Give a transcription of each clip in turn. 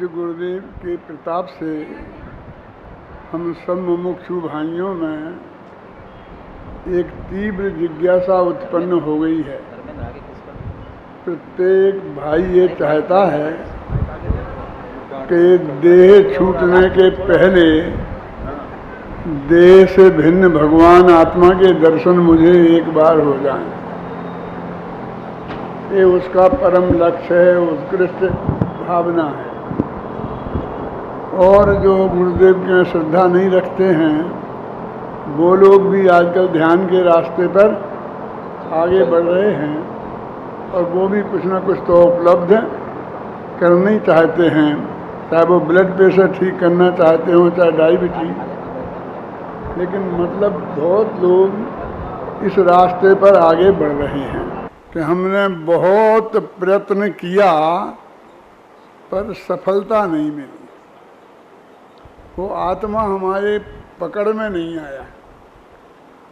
पूज्य गुरुदेव के प्रताप से हम सब मुमुक्षु भाइयों में एक तीव्र जिज्ञासा उत्पन्न हो गई है। प्रत्येक भाई ये चाहता है कि देह छूटने के पहले देह से भिन्न भगवान आत्मा के दर्शन मुझे एक बार हो जाएं। ये उसका परम लक्ष्य है, उत्कृष्ट भावना है। और जो गुरुदेव की श्रद्धा नहीं रखते हैं वो लोग भी आजकल ध्यान के रास्ते पर आगे बढ़ रहे हैं और वो भी कुछ ना कुछ तो उपलब्ध करना ही चाहते हैं, चाहे वो ब्लड प्रेशर ठीक करना चाहते हो चाहे डायबिटीज। लेकिन मतलब बहुत लोग इस रास्ते पर आगे बढ़ रहे हैं कि हमने बहुत प्रयत्न किया पर सफलता नहीं मिली। वो आत्मा हमारे पकड़ में नहीं आया,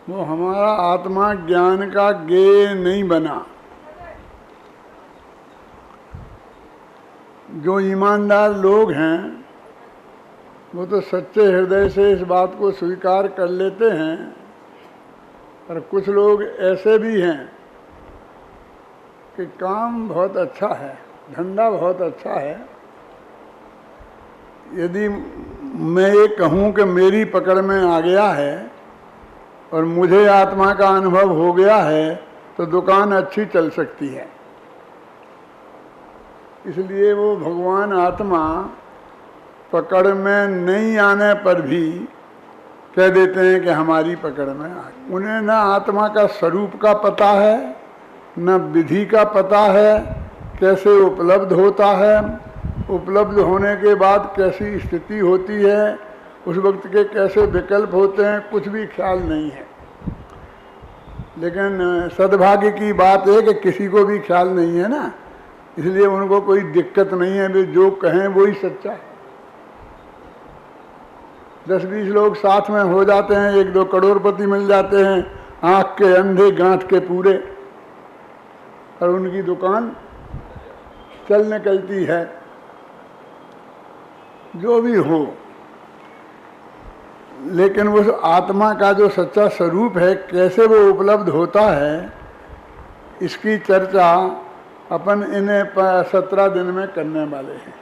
वो हमारा आत्मा ज्ञान का ज्ञेय नहीं बना। जो ईमानदार लोग हैं वो तो सच्चे हृदय से इस बात को स्वीकार कर लेते हैं, पर कुछ लोग ऐसे भी हैं कि काम बहुत अच्छा है, धंधा बहुत अच्छा है। यदि मैं ये कहूँ कि मेरी पकड़ में आ गया है और मुझे आत्मा का अनुभव हो गया है तो दुकान अच्छी चल सकती है। इसलिए वो भगवान आत्मा पकड़ में नहीं आने पर भी कह देते हैं कि हमारी पकड़ में आ गई। उन्हें न आत्मा का स्वरूप का पता है, न विधि का पता है, कैसे उपलब्ध होता है, उपलब्ध होने के बाद कैसी स्थिति होती है, उस वक्त के कैसे विकल्प होते हैं, कुछ भी ख्याल नहीं है। लेकिन सद्भाग्य की बात है कि किसी को भी ख्याल नहीं है ना, इसलिए उनको कोई दिक्कत नहीं है, वे जो कहें वही सच्चा है। 10-20 लोग साथ में हो जाते हैं, 1-2 करोड़पति मिल जाते हैं, आँख के अंधे गांठ के पूरे, और उनकी दुकान चल निकलती है। जो भी हो, लेकिन उस आत्मा का जो सच्चा स्वरूप है कैसे वो उपलब्ध होता है, इसकी चर्चा अपन इन्हें 17 दिन में करने वाले हैं।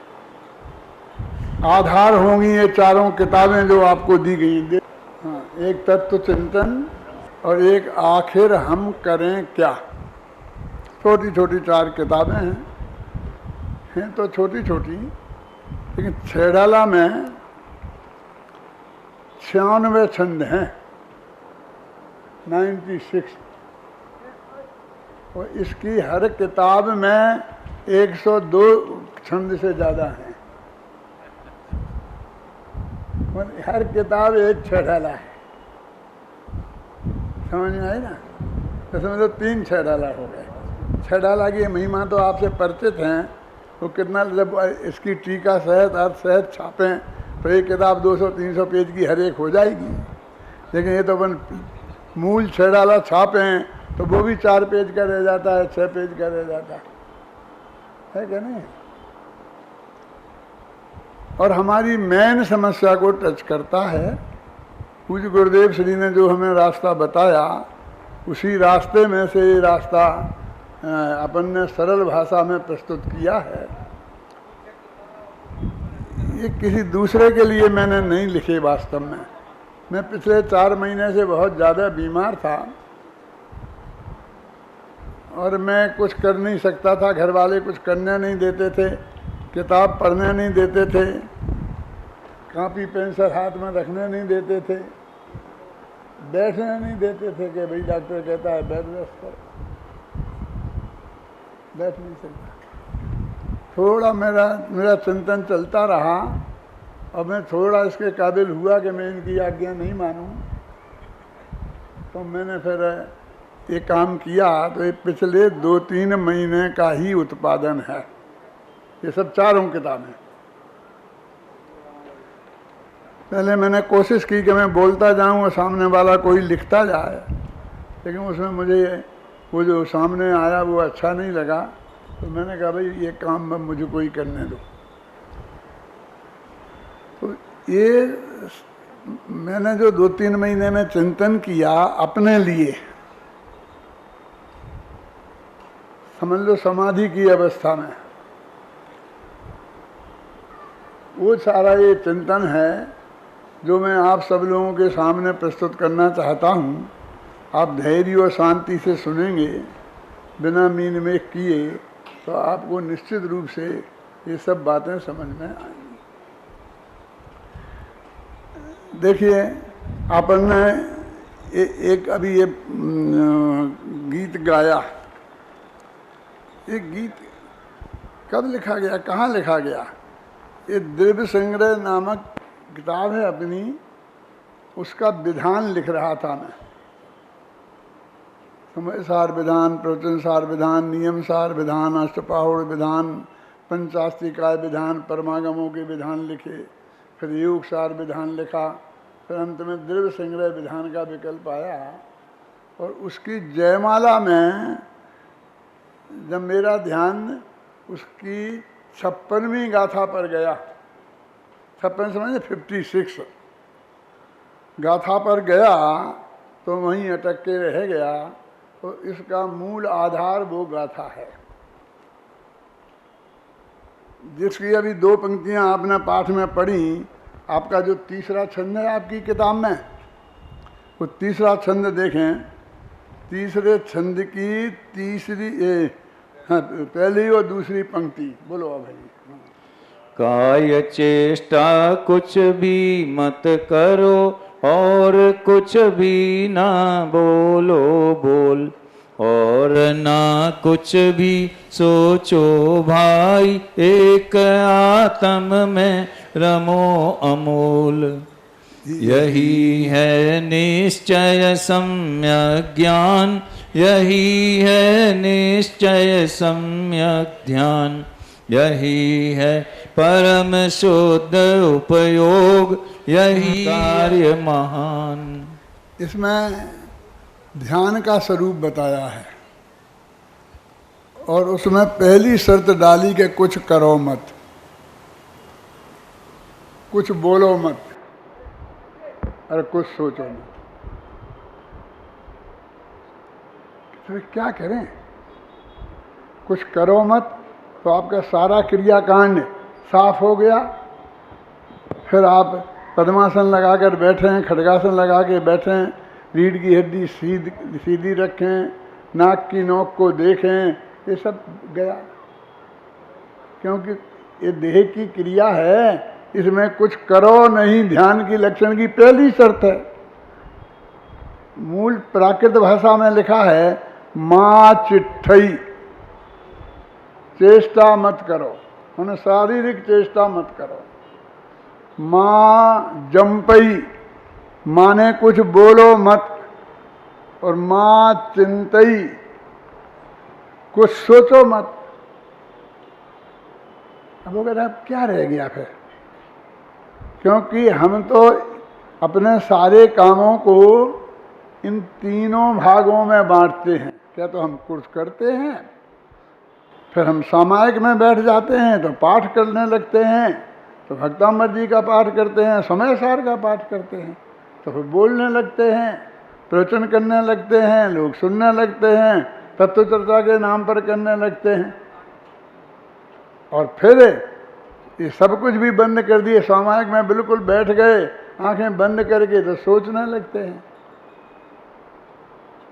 आधार होंगी ये चारों किताबें जो आपको दी गई। हाँ, एक तत्व चिंतन और एक आखिर हम करें क्या। छोटी छोटी 4 किताबें हैं तो छोटी छोटी, लेकिन छेड़ाला में 96 छंद हैं, 96, और इसकी हर किताब में 102 छंद से ज़्यादा हैं। हर किताब एक छेड़ाला है, समझ में आई ना। तो समझो 3 छेड़ाला हो गए। छेड़ाला की महिमा तो आपसे परिचित हैं। वो कितना, जब इसकी टीका सहित अर्थ सहित छापें तो एक किताब 200-300 पेज की हर एक हो जाएगी। लेकिन ये तो अपन मूल छेड़ाला छापें तो वो भी 4 पेज का रह जाता है, 6 पेज का रह जाता है क्या नहीं। और हमारी मेन समस्या को टच करता है। पूज्य गुरुदेव श्री ने जो हमें रास्ता बताया, उसी रास्ते में से ये रास्ता अपन ने सरल भाषा में प्रस्तुत किया है। ये किसी दूसरे के लिए मैंने नहीं लिखे। वास्तव में मैं पिछले 4 महीने से बहुत ज़्यादा बीमार था और मैं कुछ कर नहीं सकता था। घर वाले कुछ करने नहीं देते थे, किताब पढ़ने नहीं देते थे, कॉपी पेंसिल हाथ में रखने नहीं देते थे, बैठने नहीं देते थे कि भाई डॉक्टर कहता है बेड रेस्ट करो, बैठ नहीं सकता। थोड़ा मेरा चिंतन चलता रहा और मैं थोड़ा इसके काबिल हुआ कि मैं इनकी आज्ञा नहीं मानूं, तो मैंने फिर ये काम किया। तो ये पिछले 2-3 महीने का ही उत्पादन है, ये सब 4 किताबें। पहले मैंने कोशिश की कि मैं बोलता जाऊं और सामने वाला कोई लिखता जाए, लेकिन उसमें मुझे वो जो सामने आया वो अच्छा नहीं लगा। तो मैंने कहा भाई ये काम मुझे कोई करने दो। तो ये मैंने जो 2-3 महीने में चिंतन किया अपने लिए, समझ लो समाधि की अवस्था में, वो सारा ये चिंतन है जो मैं आप सब लोगों के सामने प्रस्तुत करना चाहता हूँ। आप धैर्य और शांति से सुनेंगे बिना मीन में किए तो आपको निश्चित रूप से ये सब बातें समझ में आएंगी। देखिए, अपन ने एक अभी ये गीत गाया। ये गीत कब लिखा गया, कहाँ लिखा गया? ये द्रव्य संग्रह नामक किताब है अपनी, उसका विधान लिख रहा था मैं। समय सार विधान, प्रवचन सार विधान, नियम सार विधान, अष्टपाहुड़ विधान, पंचास्तिकाय विधान, परमागमों के विधान लिखे, फिर योग सार विधान लिखा, फिर अंत में द्रव्य संग्रह विधान का विकल्प आया। और उसकी जयमाला में जब मेरा ध्यान उसकी 56वीं गाथा पर गया, 56 समझे 56 गाथा पर गया, तो वहीं अटक के रह गया। तो इसका मूल आधार वो गाथा है जिसकी अभी 2 पंक्तियां आपने पाठ में पढ़ी। आपका जो तीसरा छंद है आपकी किताब में, वो तीसरा छंद देखें। तीसरे छंद की तीसरी पहली और दूसरी पंक्ति बोलो भाई। काय चेष्टा कुछ भी मत करो और कुछ भी ना बोलो बोल, और ना कुछ भी सोचो भाई, एक आत्म में रमो अमूल। यही है निश्चय सम्यक ज्ञान, यही है निश्चय सम्यक ध्यान, यही है परम शुद्ध उपयोग, यही कार्य महान। इसमें ध्यान का स्वरूप बताया है और उसमें पहली शर्त डाली कि कुछ करो मत, कुछ बोलो मत और कुछ सोचो मत। तो क्या करें? कुछ करो मत तो आपका सारा क्रियाकांड साफ हो गया। फिर आप पद्मासन लगाकर बैठे हैं, खड्गासन लगा के बैठे हैं, रीढ़ की हड्डी सीधी रखें, नाक की नोक को देखें, ये सब गया। क्योंकि ये देह की क्रिया है, इसमें कुछ करो नहीं ध्यान की लक्षण की पहली शर्त है। मूल प्राकृत भाषा में लिखा है माँ चिट्ठई, चेष्टा मत करो, उन्हें शारीरिक चेष्टा मत करो। माँ जंपई माने कुछ बोलो मत, और माँ चिंतई कुछ सोचो मत। अब वो कहते हैं क्या रह गया फिर? क्योंकि हम तो अपने सारे कामों को इन तीनों भागों में बांटते हैं। क्या तो हम कुछ करते हैं, फिर हम सामायिक में बैठ जाते हैं तो पाठ करने लगते हैं, तो भक्तामृत जी का पाठ करते हैं, समय सार का पाठ करते हैं, तो फिर बोलने लगते हैं, प्रवचन करने लगते हैं, लोग सुनने लगते हैं, तत्व चर्चा के नाम पर करने लगते हैं। और फिर ये सब कुछ भी बंद कर दिए, सामायिक में बिल्कुल बैठ गए, आंखें बंद करके तो सोचने लगते हैं।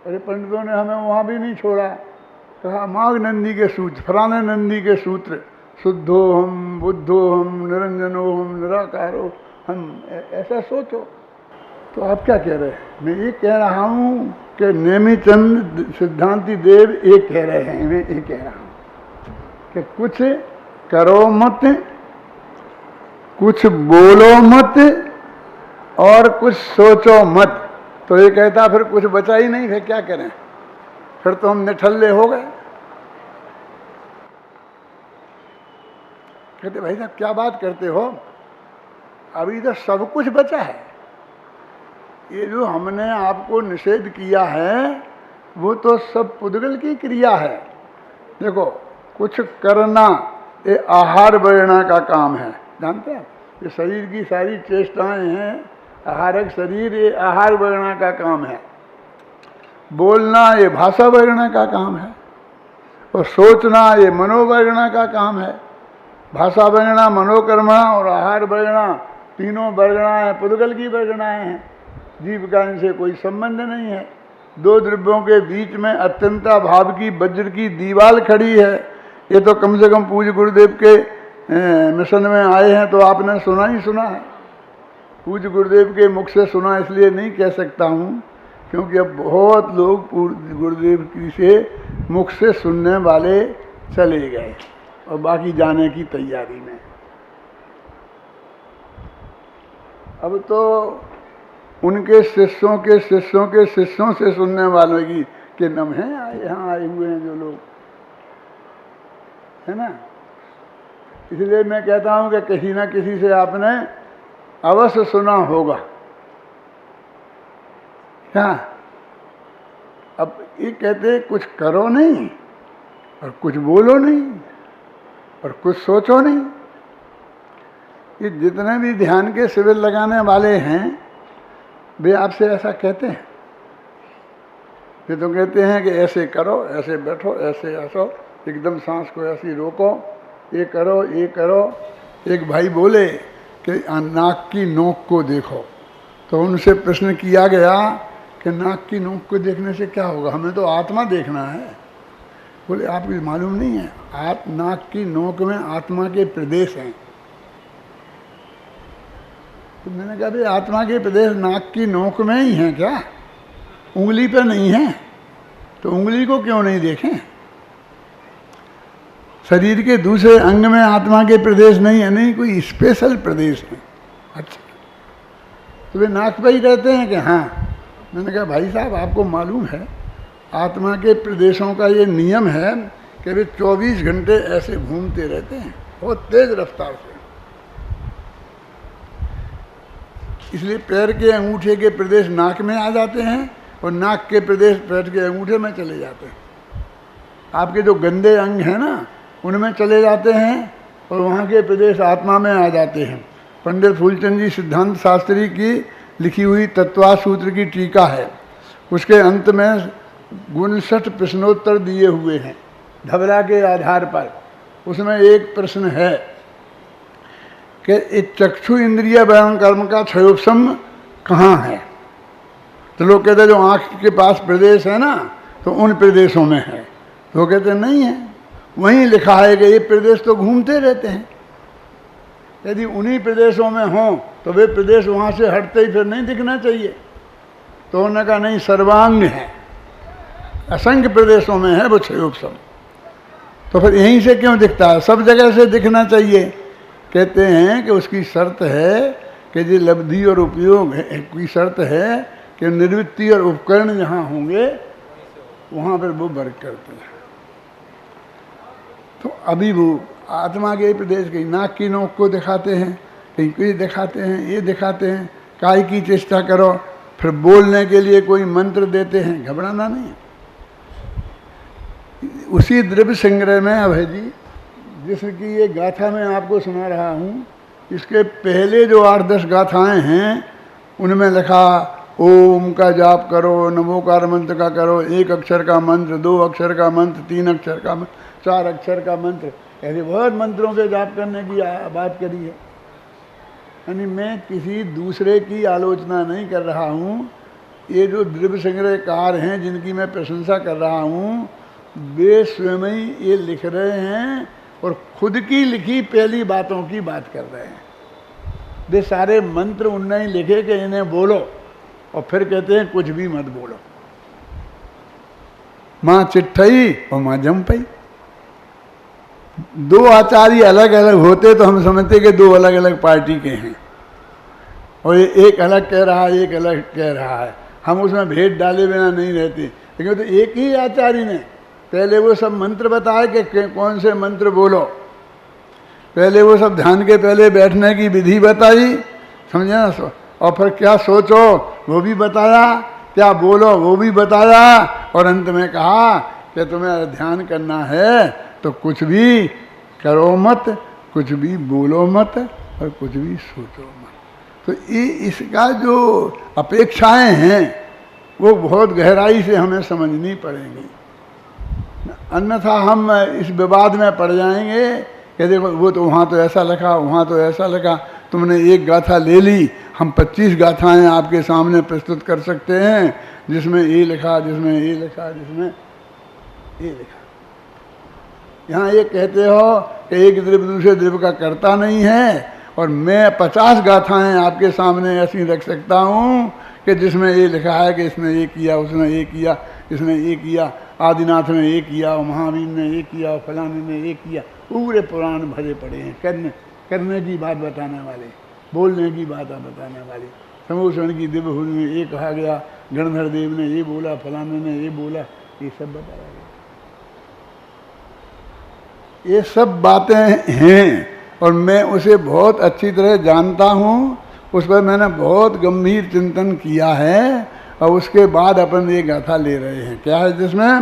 अरे पंडितों ने हमें वहाँ भी नहीं छोड़ा, कहा माघ नंदी के सूत्र, फलाने नंदी के सूत्र, शुद्धो हम, बुद्धो हम, निरंजनो हम, निराकारो हम, ऐसा सोचो। तो आप क्या कह रहे हैं? मैं ये कह रहा हूँ कि नेमिचंद सिद्धांति देव ये कह रहे हैं, मैं ये कह रहा हूँ कि कुछ करो मत, कुछ बोलो मत और कुछ सोचो मत। तो ये कहता फिर कुछ बचा ही नहीं, फिर क्या करें? फिर तो हम निठल्ले हो गए। कहते भाई साहब क्या बात करते हो, अभी तो सब कुछ बचा है। ये जो हमने आपको निषेध किया है वो तो सब पुद्गल की क्रिया है। देखो, कुछ करना ये आहार बढ़ना का काम है, जानते हैं? ये शरीर की सारी चेष्टाएं हैं, आहारक शरीर ये आहार वर्णा का काम है, बोलना ये भाषा वर्णा का काम है, और सोचना ये मनोवर्णा का काम है। भाषा वर्णा, मनोकर्मा और आहार वर्णा तीनों वर्गणाएं पुद्गल की वर्गणाएं हैं। जीव का इनसे कोई संबंध नहीं है। दो द्रव्यों के बीच में अत्यंता भाव की वज्र की दीवार खड़ी है। ये तो कम से कम पूज्य गुरुदेव के मिशन में आए हैं तो आपने सुना ही सुना है। पूज्य गुरुदेव के मुख से सुना इसलिए नहीं कह सकता हूँ, क्योंकि अब बहुत लोग पूज्य गुरुदेव की से मुख से सुनने वाले चले गए और बाकी जाने की तैयारी में। अब तो उनके शिष्यों के शिष्यों के शिष्यों से सुनने वालों की के नाम हैं यहाँ आए हुए हैं जो लोग, है ना। इसलिए मैं कहता हूँ कि किसी न किसी से आपने अवश्य सुना होगा। क्या अब ये कहते कुछ करो नहीं और कुछ बोलो नहीं और कुछ सोचो नहीं। ये जितने भी ध्यान के शिविर लगाने वाले हैं वे आपसे ऐसा कहते हैं। वे तो कहते हैं कि ऐसे करो, ऐसे बैठो, ऐसे हंसो, एकदम सांस को ऐसी रोको, ये करो, ये करो। एक भाई बोले कि नाक की नोक को देखो, तो उनसे प्रश्न किया गया कि नाक की नोक को देखने से क्या होगा, हमें तो आत्मा देखना है। बोले आपको मालूम नहीं है, आप नाक की नोक में आत्मा के प्रदेश हैं। तो मैंने कहा भाई आत्मा के प्रदेश नाक की नोक में ही हैं क्या, उंगली पर नहीं है? तो उंगली को क्यों नहीं देखें? शरीर के दूसरे अंग में आत्मा के प्रदेश नहीं है, नहीं कोई स्पेशल प्रदेश है। अच्छा, तो वे नाक पर ही रहते हैं कि हाँ। मैंने कहा भाई साहब आपको मालूम है आत्मा के प्रदेशों का ये नियम है कि वे 24 घंटे ऐसे घूमते रहते हैं बहुत तेज रफ्तार से। इसलिए पैर के अंगूठे के प्रदेश नाक में आ जाते हैं और नाक के प्रदेश पैर के अंगूठे में चले जाते हैं। आपके जो गंदे अंग हैं ना उनमें चले जाते हैं और वहाँ के प्रदेश आत्मा में आ जाते हैं। पंडित फूलचंद जी सिद्धांत शास्त्री की लिखी हुई तत्वा सूत्र की टीका है, उसके अंत में 59 प्रश्नोत्तर दिए हुए हैं धबला के आधार पर। उसमें एक प्रश्न है कि चक्षु इंद्रिय व्यायाम कर्म का क्षयोपशम कहाँ है। तो लोग कहते हैं जो आँख के पास प्रदेश है ना तो उन प्रदेशों में है। तो वो कहते हैं नहीं है, वहीं लिखा है कि ये प्रदेश तो घूमते रहते हैं। यदि उन्हीं प्रदेशों में हों तो वे प्रदेश वहाँ से हटते ही फिर नहीं दिखना चाहिए। तो उन्होंने कहा नहीं, सर्वांग है, असंख्य प्रदेशों में है वो क्षयोपशम। तो फिर यहीं से क्यों दिखता है, सब जगह से दिखना चाहिए। कहते हैं कि उसकी शर्त है कि जो लब्धि और उपयोग है की शर्त है कि निवृत्ति और उपकरण जहाँ होंगे वहाँ पर वो वर्क करते हैं। तो अभी वो आत्मा के प्रदेश कहीं नाक की नोक को दिखाते हैं, कहीं कोई दिखाते हैं, ये दिखाते हैं। काय की चेष्टा करो, फिर बोलने के लिए कोई मंत्र देते हैं, घबराना नहीं। उसी द्रव्य संग्रह में अभय जी जिसकी ये गाथा मैं आपको सुना रहा हूँ, इसके पहले जो 8-10 गाथाएं हैं उनमें लिखा ओम का जाप करो, नमोकार मंत्र का करो, 1 अक्षर का मंत्र, 2 अक्षर का मंत्र, 3 अक्षर का मंत्र, 4 अक्षर का मंत्र, ऐसे बहुत मंत्रों के जाप करने की बात करी है। यानी मैं किसी दूसरे की आलोचना नहीं कर रहा हूँ। ये जो द्रव्य संग्रहकार हैं जिनकी मैं प्रशंसा कर रहा हूँ वे स्वयं ही ये लिख रहे हैं और खुद की लिखी पहली बातों की बात कर रहे हैं। वे सारे मंत्र उनने ही लिखे कि इन्हें बोलो और फिर कहते हैं कुछ भी मत बोलो। माँ चिट्ठई और माँ जमपई। 2 आचार्य अलग अलग होते तो हम समझते कि 2 अलग अलग पार्टी के हैं और एक अलग कह रहा है, एक अलग कह रहा है। हम उसमें भेद डाले बिना नहीं रहते। लेकिन तो एक ही आचार्य ने पहले वो सब मंत्र बताए कि कौन से मंत्र बोलो, पहले वो सब ध्यान के पहले बैठने की विधि बताई, समझे ना, और फिर क्या सोचो वो भी बताया, क्या बोलो वो भी बताया, और अंत में कहा कि तुम्हें ध्यान करना है तो कुछ भी करो मत, कुछ भी बोलो मत, और कुछ भी सोचो मत। तो ये इसका जो अपेक्षाएं हैं वो बहुत गहराई से हमें समझनी पड़ेंगी, अन्यथा हम इस विवाद में पड़ जाएंगे कि देखो वो तो वहाँ तो ऐसा लिखा, वहाँ तो ऐसा लिखा, तुमने एक गाथा ले ली, हम 25 गाथाएं आपके सामने प्रस्तुत कर सकते हैं जिसमें ये लिखा, जिसमें ये लिखा, जिसमें ये लिखा। यहाँ ये कहते हो कि एक द्रव्य दूसरे द्रव्य का करता नहीं है, और मैं 50 गाथाएं आपके सामने ऐसी रख सकता हूँ कि जिसमें ये लिखा है कि इसने ये किया, उसने ये किया, इसने ये किया, आदिनाथ ने ये किया, महावीर ने ये किया, फलाने ने ये किया। पूरे पुराण भरे पड़े हैं करने की बात बताने वाले, बोलने की बात बताने वाले। समूषण की दिव्य हुल में ये कहा गया, गणधर देव ने ये बोला, फलाने ने ये बोला, ये सब बताया गया। ये सब बातें हैं और मैं उसे बहुत अच्छी तरह जानता हूँ, उस पर मैंने बहुत गंभीर चिंतन किया है, और उसके बाद अपन ये गाथा ले रहे हैं। क्या है जिसमें?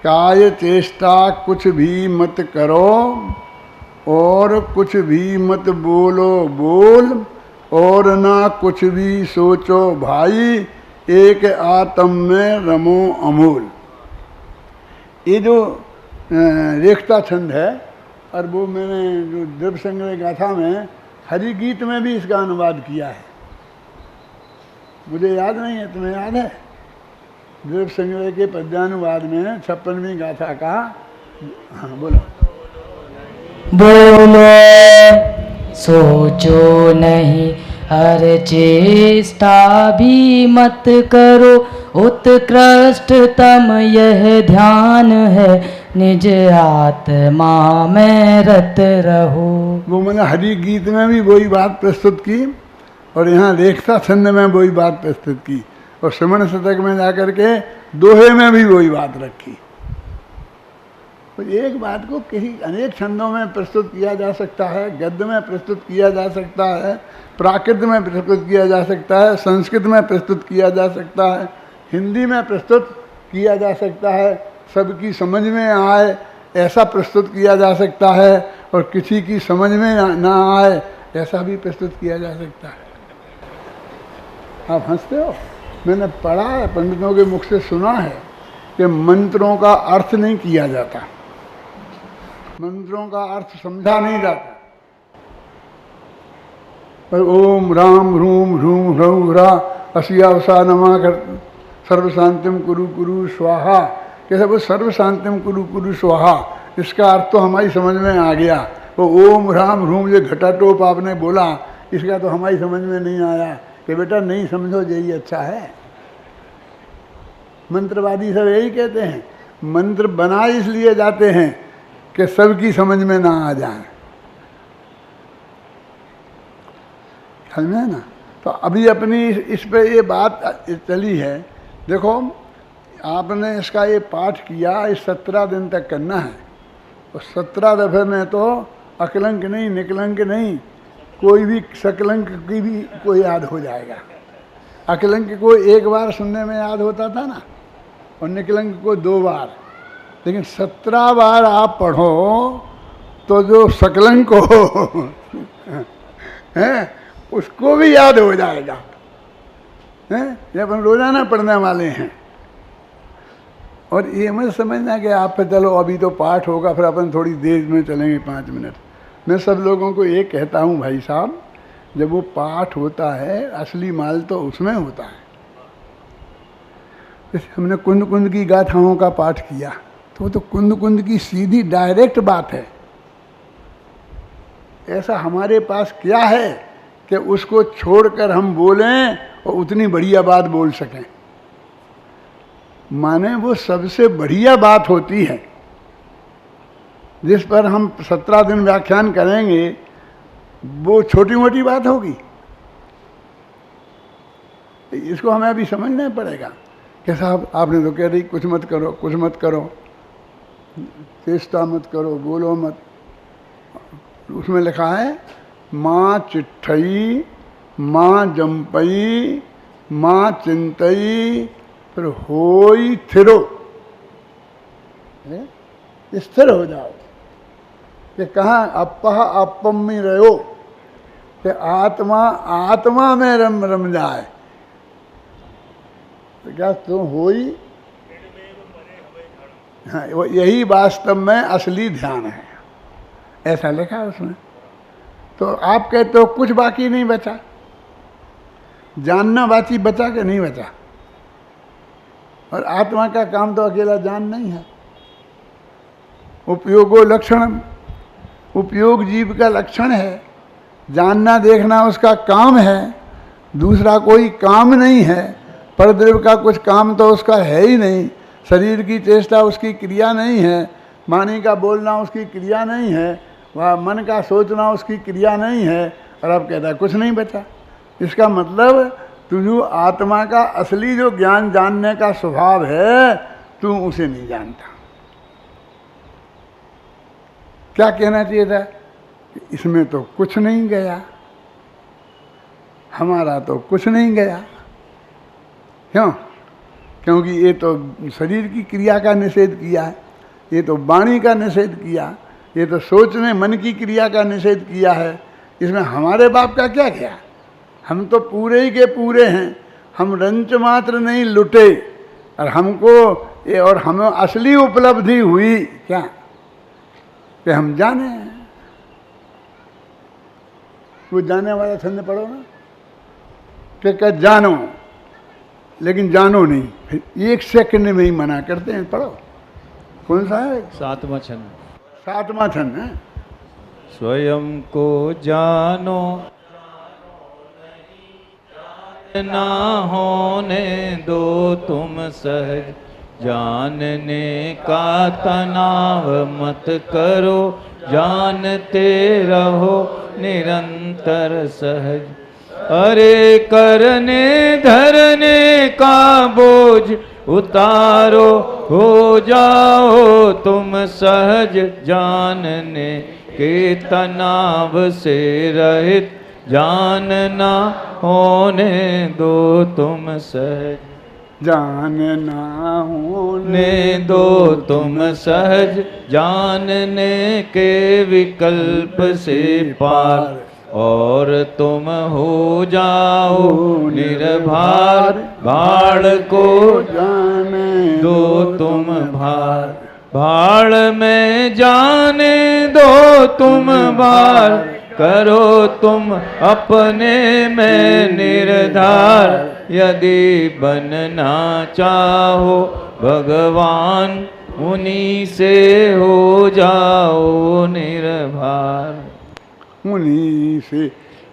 काय चेष्टा कुछ भी मत करो और कुछ भी मत बोलो बोल, और ना कुछ भी सोचो भाई, एक आत्म में रमो अमूल। ये जो रेखता छंद है, और वो मैंने जो द्रव्य संग्रह गाथा में हरि गीत में भी इसका अनुवाद किया है। मुझे याद नहीं है, तुम्हें याद है? द्रव्य संग्रह के पद्यानुवाद में 56वीं गाथा का, हाँ बोलो। बोलो सोचो नहीं हर चेष्टा भी मत करो, उत्कृष्टतम यह ध्यान है, निज आत्मा में रत रहो। वो मैंने हरि गीत में भी वही बात प्रस्तुत की, और यहाँ रेखता छंद में वही बात प्रस्तुत की, और श्रवण शतक में जाकर के दोहे में भी वही बात रखी। तो एक बात को किसी अनेक छंदों में प्रस्तुत किया जा सकता है, गद्य में प्रस्तुत किया जा सकता है, प्राकृत में प्रस्तुत किया जा सकता है, संस्कृत में प्रस्तुत किया जा सकता है, हिंदी में प्रस्तुत किया जा सकता है, सबकी समझ में आए ऐसा प्रस्तुत किया जा सकता है, और किसी की समझ में ना आए ऐसा भी प्रस्तुत किया जा सकता है। आप हंसते हो? मैंने पढ़ा है, पंडितों के मुख से सुना है कि मंत्रों का अर्थ नहीं किया जाता, मंत्रों का अर्थ समझा नहीं जाता, पर ओम राम ह्रूम ह्रूम ह्रऊ ह्रा असिया उषा नमा कर सर्व शांतिम कुरु कुरु स्वाहा, कैसे वो सर्व शांतिम कुरु कुरु स्वाहा, इसका अर्थ तो हमारी समझ में आ गया। वो ओम राम ह्रूम जो घटाटोप आपने बोला, इसका तो हमारी समझ में नहीं आया कि बेटा नहीं समझो यही अच्छा है। मंत्रवादी सब यही कहते हैं, मंत्र बनाए इसलिए जाते हैं कि सबकी समझ में ना आ जाए, समझ में ना। तो अभी अपनी इस पे ये बात चली है। देखो आपने इसका ये पाठ किया, इस 17 दिन तक करना है, और 17 दफे में तो अकलंक नहीं निकलंक नहीं, कोई भी सकलंक की भी कोई याद हो जाएगा। अकलंक को एक बार सुनने में याद होता था ना, और निकलंक को 2 बार, लेकिन 17 बार आप पढ़ो तो जो सकलंक हो है उसको भी याद हो जाएगा। हैं ये अपन रोजाना पढ़ने वाले हैं। और ये मत समझना कि आप पे चलो अभी तो पाठ होगा फिर अपन थोड़ी देर में चलेंगे 5 मिनट। मैं सब लोगों को ये कहता हूँ भाई साहब, जब वो पाठ होता है असली माल तो उसमें होता है। जैसे हमने कुंद कुंद की गाथाओं का पाठ किया तो वो तो कुंद कुंद की सीधी डायरेक्ट बात है। ऐसा हमारे पास क्या है कि उसको छोड़कर हम बोलें और उतनी बढ़िया बात बोल सकें। माने वो सबसे बढ़िया बात होती है जिस पर हम 17 दिन व्याख्यान करेंगे, वो छोटी मोटी बात होगी। इसको हमें अभी समझना पड़ेगा कि साहब आपने तो कह रही कुछ मत करो, कुछ मत करो, चेष्टा मत करो, बोलो मत। उसमें लिखा है माँ चिट्ठई, माँ जंपई, माँ चिंतई, फिर होई थिरो, स्थिर हो जाओ। ये कहाँ अपह अपम में रहो, कि आत्मा आत्मा में रम रम जाए। तो क्या तुम हो ही? हाँ, यही वास्तव में असली ध्यान है, ऐसा लिखा है उसमें। तो आप कहते हो कुछ बाकी नहीं बचा, जानना बाकी बचा कि नहीं बचा? और आत्मा का काम तो अकेला जान नहीं है। उपयोगो लक्षणम, उपयोग जीव का लक्षण है, जानना देखना उसका काम है, दूसरा कोई काम नहीं है। परद्रव्य का कुछ काम तो उसका है ही नहीं, शरीर की चेष्टा उसकी क्रिया नहीं है, वाणी का बोलना उसकी क्रिया नहीं है, वह मन का सोचना उसकी क्रिया नहीं है। और अब कहता है कुछ नहीं बचा। इसका मतलब तुझे आत्मा का असली जो ज्ञान जानने का स्वभाव है, तू उसे नहीं जानता। क्या कहना चाहिए था? इसमें तो कुछ नहीं गया, हमारा तो कुछ नहीं गया। क्यों? क्योंकि ये तो शरीर की क्रिया का निषेध किया है, ये तो वाणी का निषेध किया, ये तो सोचने मन की क्रिया का निषेध किया है। इसमें हमारे बाप का क्या गया? हम तो पूरे ही के पूरे हैं, हम रंच मात्र नहीं लुटे। और हमको ये और हमें असली उपलब्धि हुई क्या? कि हम जाने। वो जाने वाला छंद पढ़ो ना, कि जानो, लेकिन जानो नहीं, फिर एक सेकंड में ही मना करते हैं। पढ़ो, कौन सा है? 7वां छंद। 7वां छंद है। स्वयं को जानो ना होने दो तुम सहज, जानने का तनाव मत करो, जानते रहो निरंतर सहज। अरे करने धरने का बोझ उतारो, हो जाओ तुम सहज, जानने के तनाव से रहित, जानना होने दो तुम सहज, जानना होने दो तुम सहज, जानने के विकल्प से पार, और तुम हो जाओ निर्भार, भाड़ को जाने दो तुम भार, भाड़ में जाने दो तुम भार, करो तुम अपने में निर्धार। यदि बनना चाहो भगवान, उन्हीं से हो जाओ निर्भर, उन्हीं से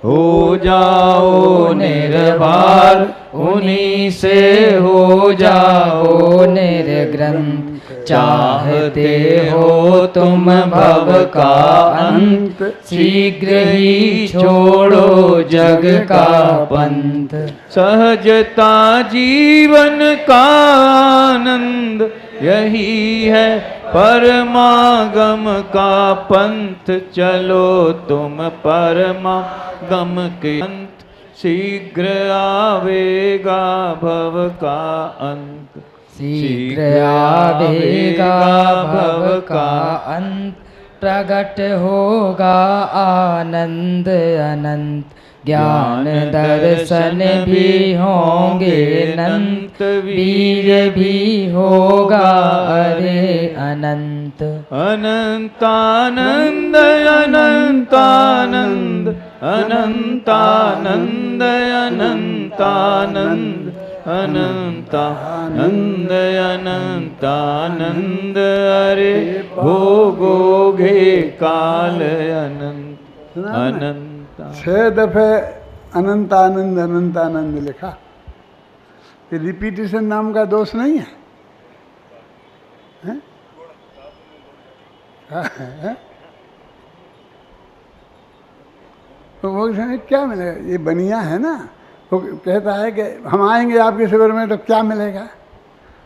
हो जाओ निर्भर, उन्हीं से हो जाओ निर्ग्रंथ। चाहते हो तुम भव का अंत, शीघ्र ही छोड़ो जग का पंथ। सहजता जीवन का आनंद, यही है परमागम का पंथ। चलो तुम परमागम के अंत, शीघ्र आवेगा भव का अंत, शीघ्र आवेगा भव का अंत। प्रगट होगा आनंद अनंत, ज्ञान दर्शन भी होंगे अनंत, वीर भी होगा अरे अनंत। अनंतानंद अनंतानंद, अनंतानंद अनंतानंद, अनंतानंद अनंतानंद, अरे भोगोगे काल अनंत अनंत। 6 दफे अनंतानंद अनंतानंद लिखा। ये रिपीटिशन नाम का दोष नहीं है, हैं? हैं? तो वो क्या मिलेगा? ये बनिया है ना, वो कहता है कि हम आएंगे आपके शिविर में तो क्या मिलेगा,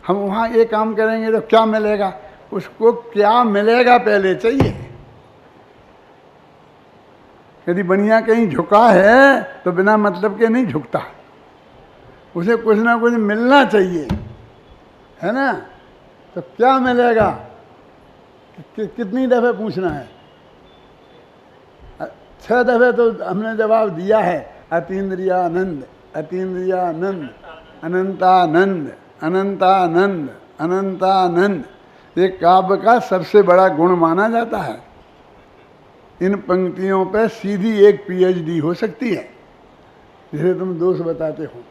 हम वहाँ ये काम करेंगे तो क्या मिलेगा। उसको क्या मिलेगा पहले चाहिए। यदि बनिया कहीं झुका है तो बिना मतलब के नहीं झुकता, उसे कुछ ना कुछ मिलना चाहिए, है ना। तो क्या मिलेगा, कितनी दफ़े पूछना है। 6 दफे तो हमने जवाब दिया है। अतीन्द्रियानंद, अतीन्द्रियानंद, अनंतानंद, अनंतानंद, अनंतानंद, ये काव्य का सबसे बड़ा गुण माना जाता है। इन पंक्तियों पे सीधी एक पीएचडी हो सकती है, जिसे तुम दोष बताते हो।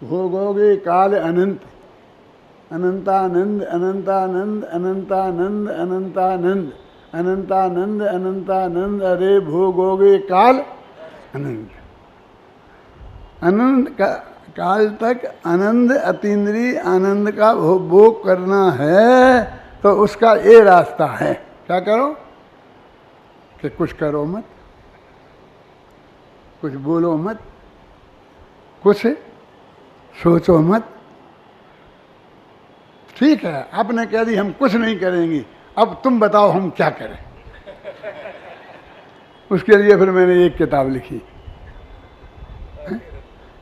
भोगोगे काल अनंत, अनंतानंद, अनंतानंद, अनंतानंद, अनंतानंद, अनंतानंद, अनंतानंद, अरे भोगोगे काल अनंत। अनंत काल तक आनंद, अतीन्द्रिय आनंद का भोग करना है, तो उसका ये रास्ता है। क्या करो कि कुछ करो मत, कुछ बोलो मत, कुछ सोचो मत। ठीक है, आपने कह दी हम कुछ नहीं करेंगे, अब तुम बताओ हम क्या करें। उसके लिए फिर मैंने एक किताब लिखी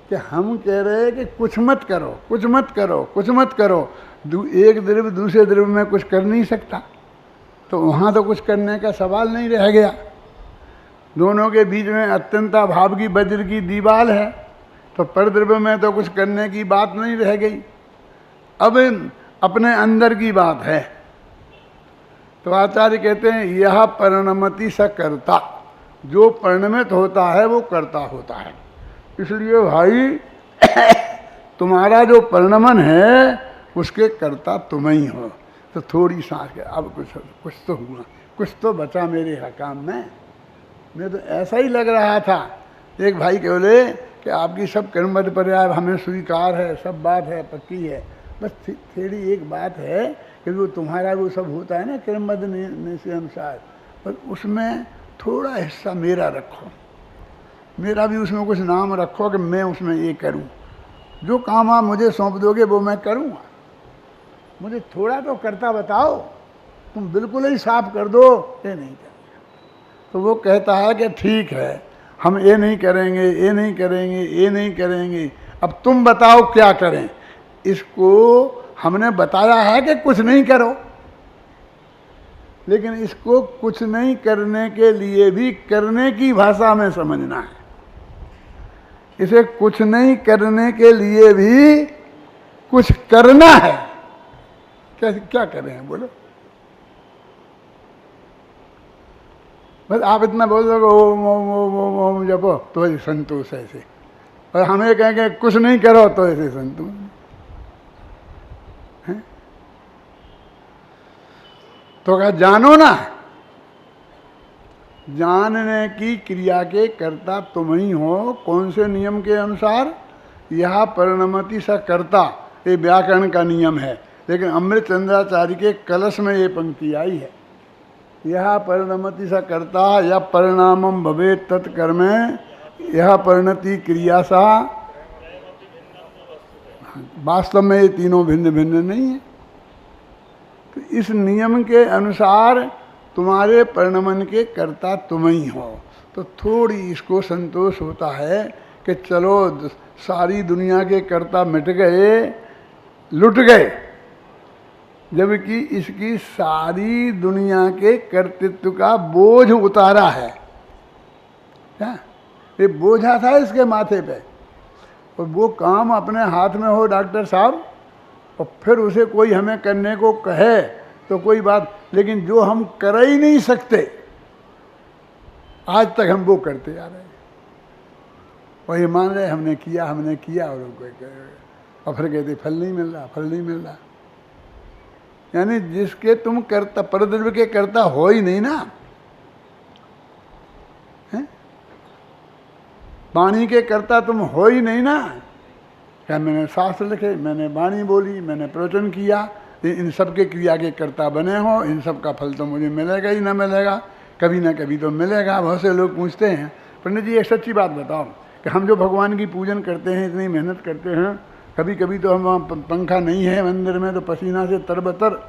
कि हम कह रहे हैं कि कुछ मत करो, कुछ मत करो, कुछ मत करो। एक द्रव्य दूसरे द्रव्य में कुछ कर नहीं सकता, तो वहाँ तो कुछ करने का सवाल नहीं रह गया। दोनों के बीच में अत्यंता भाव की वज्र की दीवार है, तो परद्रव्य में तो कुछ करने की बात नहीं रह गई। अब अपने अंदर की बात है, तो आचार्य कहते हैं यह परिणमति स कर्ता, जो परिणमित होता है वो कर्ता होता है। इसलिए भाई तुम्हारा जो परिणमन है उसके कर्ता तुम ही हो। तो थोड़ी सांस के अब कुछ तो हुआ, कुछ तो बचा मेरे हकाम में। मैं तो ऐसा ही लग रहा था। एक भाई के बोले कि आपकी सब कर्मबद्ध पर्याय हमें स्वीकार है, सब बात है, पक्की है, बस थोड़ी एक बात है कि वो तुम्हारा वो सब होता है ना कर्मबद्ध से अनुसार, पर उसमें थोड़ा हिस्सा मेरा रखो, मेरा भी उसमें कुछ नाम रखो कि मैं उसमें ये करूं। जो काम आप मुझे सौंप दोगे वो मैं करूंगा, मुझे थोड़ा तो करता बताओ। तुम बिल्कुल ही साफ कर दो ये नहीं करेंगे। तो वो कहता है कि ठीक है, हम ये नहीं करेंगे, ये नहीं करेंगे, ये नहीं करेंगे, अब तुम बताओ क्या करें। इसको हमने बताया है कि कुछ नहीं करो, लेकिन इसको कुछ नहीं करने के लिए भी करने की भाषा में समझना है। इसे कुछ नहीं करने के लिए भी कुछ करना है। क्या करें बोलो? बस आप इतना बोल दो ओम ओम ओम ओम ओम जपो तो ये संतोष है ऐसे, और हमें कहेंगे कुछ नहीं करो तो ऐसे संतोष है। तो कहा जानो ना, जानने की क्रिया के कर्ता तुम ही हो। कौन से नियम के अनुसार? यह परिणमति स कर्ता, ये व्याकरण का नियम है, लेकिन अमृत चंद्राचार्य के कलश में ये पंक्ति आई है। यह परिणमति स कर्ता या परिणामम भवेत् तत्कर्म, यह परिणति क्रिया सा। वास्तव में ये तीनों भिन्न भिन्न नहीं है। तो इस नियम के अनुसार तुम्हारे परिणमन के कर्ता तुम ही हो। तो थोड़ी इसको संतोष होता है कि चलो सारी दुनिया के कर्ता मिट गए, लुट गए, जबकि इसकी सारी दुनिया के कर्तृत्व का बोझ उतारा है। क्या ये बोझा था इसके माथे पे, और वो काम अपने हाथ में हो डॉक्टर साहब, और फिर उसे कोई हमें करने को कहे तो कोई बात, लेकिन जो हम कर ही नहीं सकते आज तक हम वो करते आ रहे हैं, और ये मान रहे हमने किया और फिर कहते फल नहीं मिल रहा, फल नहीं मिल रहा। यानी जिसके तुम कर्ता, परद्रव्य के कर्ता हो ही नहीं ना, हैं? वाणी के कर्ता तुम हो ही नहीं ना। क्या मैंने शास्त्र लिखे, मैंने वाणी बोली, मैंने प्रवचन किया, इन सब के क्रिया के कर्ता बने हो, इन सब का फल तो मुझे मिलेगा ही ना मिलेगा, कभी ना कभी तो मिलेगा। बहुत से लोग पूछते हैं पंडित जी एक सच्ची बात बताओ कि हम जो भगवान की पूजन करते हैं, इतनी मेहनत करते हैं, कभी कभी तो हम वहाँ पंखा नहीं है मंदिर में तो पसीना से तरबतर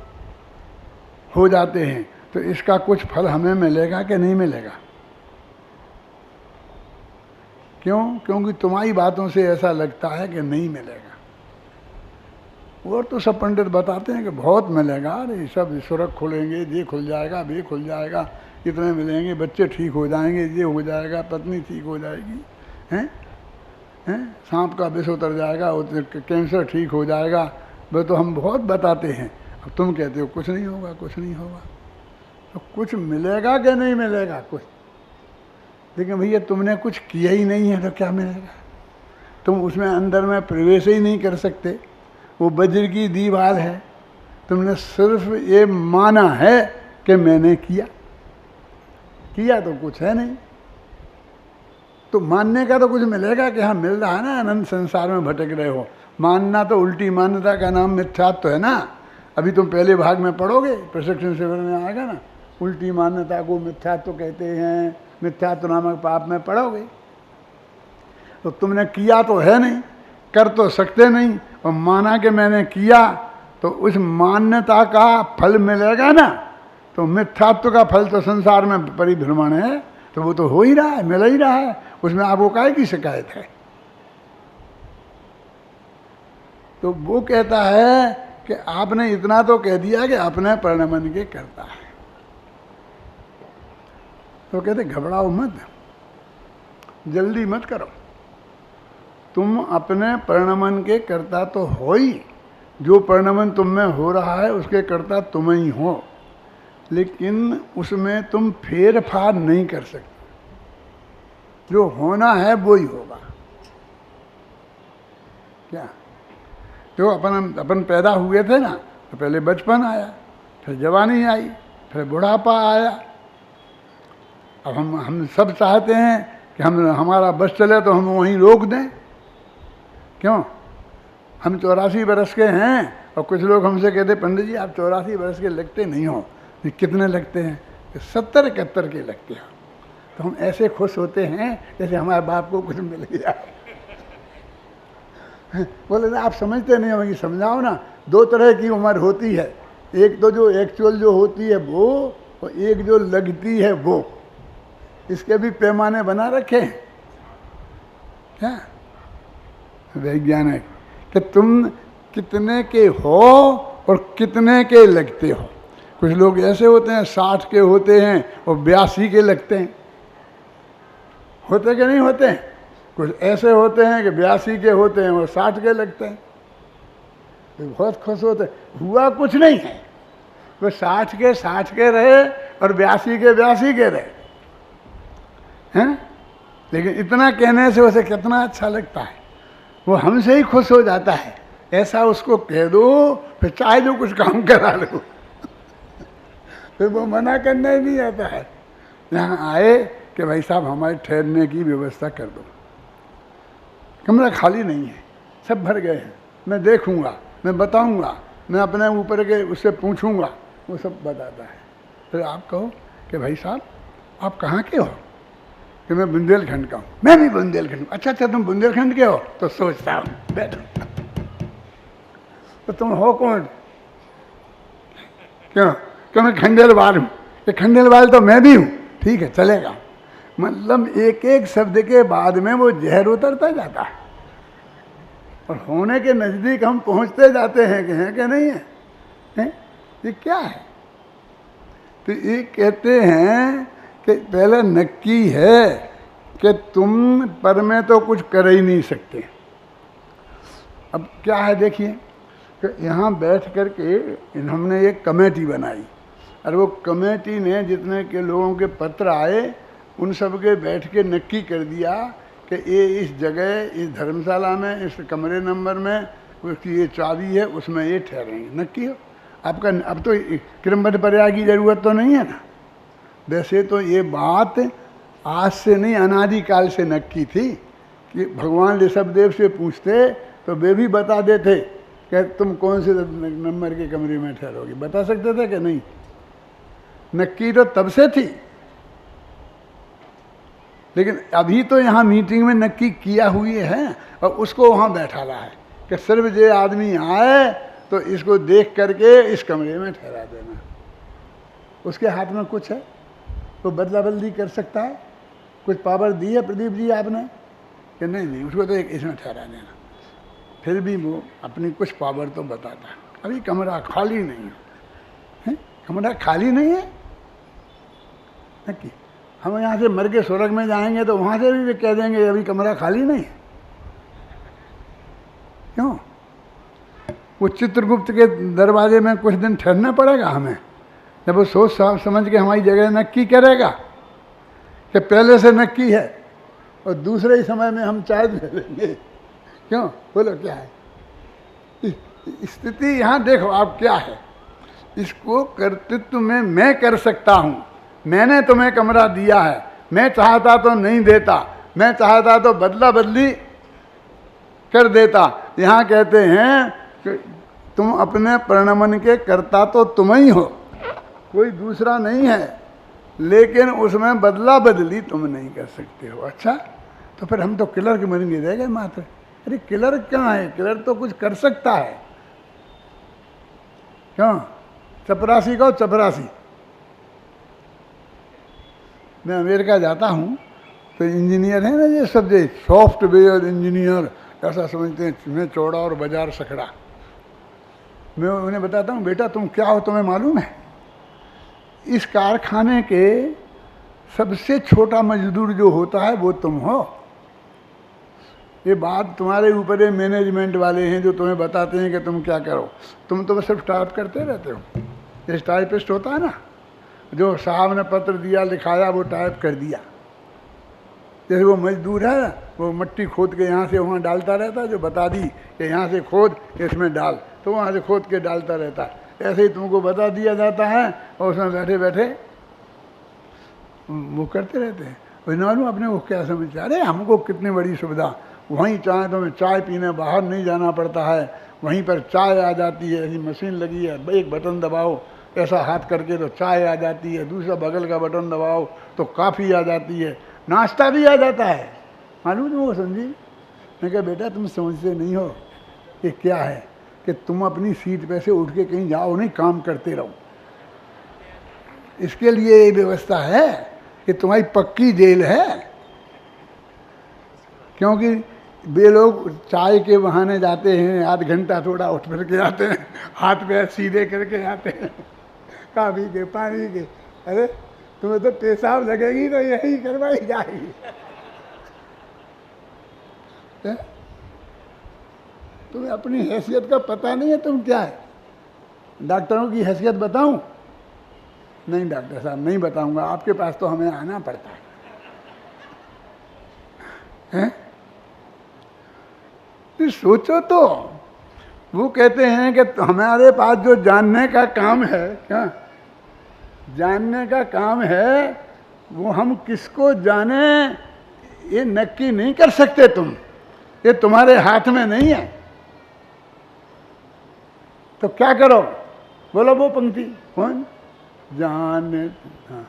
हो जाते हैं, तो इसका कुछ फल हमें मिलेगा कि नहीं मिलेगा? क्यों? क्योंकि तुम्हारी बातों से ऐसा लगता है कि नहीं मिलेगा। और तो सब पंडित बताते हैं कि बहुत मिलेगा, अरे सब सुरख खुलेंगे, ये खुल जाएगा, ये खुल जाएगा, इतने मिलेंगे, बच्चे ठीक हो जाएंगे, ये हो जाएगा, पत्नी ठीक हो जाएगी, हैं सांप का विष उतर जाएगा, कैंसर ठीक हो जाएगा। वो तो हम बहुत बताते हैं, अब तुम कहते हो कुछ नहीं होगा, कुछ नहीं होगा। तो कुछ मिलेगा कि नहीं मिलेगा? कुछ। लेकिन भैया तुमने कुछ किया ही नहीं है तो क्या मिलेगा? तुम उसमें अंदर में प्रवेश ही नहीं कर सकते, वो वज्र की दीवार है। तुमने सिर्फ ये माना है कि मैंने किया, किया तो कुछ है नहीं। तो मानने का तो कुछ मिलेगा कि हाँ मिल रहा है ना, अनंत संसार में भटक रहे हो। मानना तो उल्टी मान्यता का नाम मिथ्यात्व है ना। अभी तुम पहले भाग में पढ़ोगे, प्रशिक्षण शिविर में आएगा ना, उल्टी मान्यता को मिथ्यात्व कहते हैं, मिथ्यात्व नामक पाप में पढ़ोगे। तो तुमने किया तो है नहीं, कर तो सकते नहीं, और माना कि मैंने किया, तो उस मान्यता का फल मिलेगा ना। तो मिथ्यात्व का फल तो संसार में परिभ्रमण है, तो वो तो हो ही रहा है, मिल ही रहा है, उसमें आपको काहे की शिकायत है? तो वो कहता है कि आपने इतना तो कह दिया कि अपने परिणमन के करता है। तो कहते घबराओ मत, जल्दी मत करो, तुम अपने परिणमन के कर्ता तो हो ही। जो परिणमन तुम में हो रहा है उसके कर्ता तुम ही हो, लेकिन उसमें तुम फेर फार नहीं कर सकते। जो होना है वो ही होगा। क्या जो अपन पैदा हुए थे ना, तो पहले बचपन आया, फिर जवानी आई, फिर बुढ़ापा आया। अब हम सब चाहते हैं कि हमारा बस चले तो हम वहीं रोक दें। क्यों? हम 84 बरस के हैं, और कुछ लोग हमसे कहते पंडित जी आप 84 बरस के लगते नहीं हो। कितने लगते हैं? 70-71 के लगते हैं। तो हम ऐसे खुश होते हैं जैसे हमारे बाप को कुछ मिल गया। बोले ना आप समझते नहीं हो, समझाओ ना। 2 तरह की उम्र होती है, एक तो जो एक्चुअल जो होती है वो, और एक जो लगती है वो। इसके भी पैमाने बना रखे हैं क्या वैज्ञानिक, कि तुम कितने के हो और कितने के लगते हो। कुछ लोग ऐसे होते हैं 60 के होते हैं और 82 के लगते हैं। होते कि नहीं होते हैं? कुछ ऐसे होते हैं कि 82 के होते हैं और 60 के लगते हैं। तो बहुत खुश होते हैं। हुआ कुछ नहीं है, वो 60 के रहे और 82 के रहे हैं। लेकिन इतना कहने से उसे कितना अच्छा लगता है, वो हमसे ही खुश हो जाता है। ऐसा उसको कह दो, फिर चाहे जो कुछ काम करा लो, फिर वो मना करने नहीं आता है। यहाँ आए कि भाई साहब हमारे ठहरने की व्यवस्था कर दो, कमरा खाली नहीं है, सब भर गए हैं, मैं देखूंगा, मैं बताऊंगा, मैं अपने ऊपर के उससे पूछूंगा, वो सब बताता है। फिर आप कहो कि भाई साहब आप कहाँ के हो? कि मैं बुंदेलखंड का हूँ। मैं भी बुंदेलखंड। अच्छा तुम बुंदेलखंड के हो? तो सोचता हूँ बैठो। तो तुम हो कौन? क्यों मैं खंडेलवाल हूँ। कि खंडेलवाल तो मैं भी हूँ। ठीक है चलेगा। मतलब एक एक शब्द के बाद में वो जहर उतरता जाता है, और होने के नज़दीक हम पहुँचते जाते हैं कि हैं कि नहीं है? ये क्या है? तो ये कहते हैं कि पहले नक्की है कि तुम पर में तो कुछ कर ही नहीं सकते। अब क्या है देखिए कि यहाँ बैठ कर के हमने एक कमेटी बनाई, और वो कमेटी ने जितने के लोगों के पत्र आए उन सब के बैठ के नक्की कर दिया कि ये इस जगह, इस धर्मशाला में, इस कमरे नंबर में उसकी ये चाबी है, उसमें ये ठहरेंगे। नक्की हो आपका। अब तो क्रमबद्ध प्रयाग की जरूरत तो नहीं है ना। वैसे तो ये बात आज से नहीं, अनादिकाल से नक्की थी कि भगवान ऋषभदेव से पूछते तो वे भी बता देते कि तुम कौन से नंबर के कमरे में ठहरोगे। बता सकते थे कि नहीं? नक्की तो तब से थी, लेकिन अभी तो यहाँ मीटिंग में नक्की किया हुई है, और उसको वहाँ बैठा रहा है कि सिर्फ जो आदमी आए तो इसको देख करके इस कमरे में ठहरा देना। उसके हाथ में कुछ है, तो बदला बदली कर सकता है। कुछ पावर दी है प्रदीप जी आपने कि नहीं? उसको तो एक इसमें ठहरा देना। फिर भी वो अपनी कुछ पावर तो बताता है। अभी कमरा खाली नहीं है, कमरा खाली नहीं है नक्की। हम यहाँ से मर के स्वर्ग में जाएंगे तो वहाँ से भी कह देंगे अभी कमरा खाली नहीं है। क्यों? वो चित्रगुप्त के दरवाजे में कुछ दिन ठहरना पड़ेगा हमें, जब वो सोच समझ के हमारी जगह नक्की करेगा कि पहले से नक्की है, और दूसरे ही समय में हम चाय ले लेंगे। क्यों? बोलो क्या है स्थिति? यहाँ देखो आप क्या है, इसको कर्तृत्व में मैं कर सकता हूँ। मैंने तुम्हें कमरा दिया है, मैं चाहता तो नहीं देता, मैं चाहता तो बदला बदली कर देता। यहाँ कहते हैं कि तुम अपने परिणमन के कर्ता तो तुम ही हो, कोई दूसरा नहीं है, लेकिन उसमें बदला बदली तुम नहीं कर सकते हो। अच्छा, तो फिर हम तो किलर के बन रह गए मात्र। अरे किलर कहाँ है? किलर तो कुछ कर सकता है। क्यों? चपरासी को चपरासी। मैं अमेरिका जाता हूँ तो इंजीनियर है ना, ये सब जो सॉफ्टवेयर इंजीनियर ऐसा समझते हैं मैं चौड़ा और बाजार सकड़ा। मैं उन्हें बताता हूँ बेटा तुम क्या हो, तुम्हें मालूम है इस कारखाने के सबसे छोटा मजदूर जो होता है वो तुम हो। ये बात तुम्हारे ऊपर ये मैनेजमेंट वाले हैं जो तुम्हें बताते हैं कि तुम क्या करो, तुम तो बस सिर्फ टाइप करते रहते हो। ये टाइपिस्ट होता है ना, जो साहब ने पत्र दिया लिखाया वो टाइप कर दिया। जैसे वो मजदूर है वो मट्टी खोद के यहाँ से वहाँ डालता रहता है, जो बता दी कि यहाँ से खोद इसमें डाल, तो वहाँ से खोद के डालता रहता है। ऐसे ही तुमको बता दिया जाता है और उसमें बैठे बैठे वो करते रहते हैं। मालूम अपने वो क्या समझते, अरे हमको कितनी बड़ी सुविधा, वहीं चाहे तो हमें चाय पीने बाहर नहीं जाना पड़ता है, वहीं पर चाय आ जाती है, ऐसी मशीन लगी है, एक बटन दबाओ ऐसा हाथ करके तो चाय आ जाती है, दूसरा बगल का बटन दबाओ तो कॉफ़ी आ जाती है, नाश्ता भी आ जाता है। मालूम तुम वो समझी? मैं कहा बेटा तुम समझते नहीं हो कि क्या है कि तुम अपनी सीट पे से उठ के कहीं जाओ नहीं, काम करते रहो। इसके लिए ये व्यवस्था है कि तुम्हारी पक्की जेल है, क्योंकि वे लोग चाय के बहाने जाते हैं, आध घंटा थोड़ा उठ फिर के आते हैं, हाथ पैर सीधे करके आते हैं, काफ़ी के पानी के। अरे तुम्हें तो पेशाब लगेगी तो यही करवाई जाएगी। तुम्हें अपनी हैसियत का पता नहीं है तुम क्या है। डॉक्टरों की हैसियत बताऊं? नहीं डॉक्टर साहब नहीं बताऊंगा, आपके पास तो हमें आना पड़ता है। सोचो तो, वो कहते हैं कि हमारे पास जो जानने का काम है, क्या जानने का काम है, वो हम किसको जाने ये नक्की नहीं कर सकते तुम, ये तुम्हारे हाथ में नहीं है। तो क्या करो? बोलो वो पंक्ति कौन जान। हाँ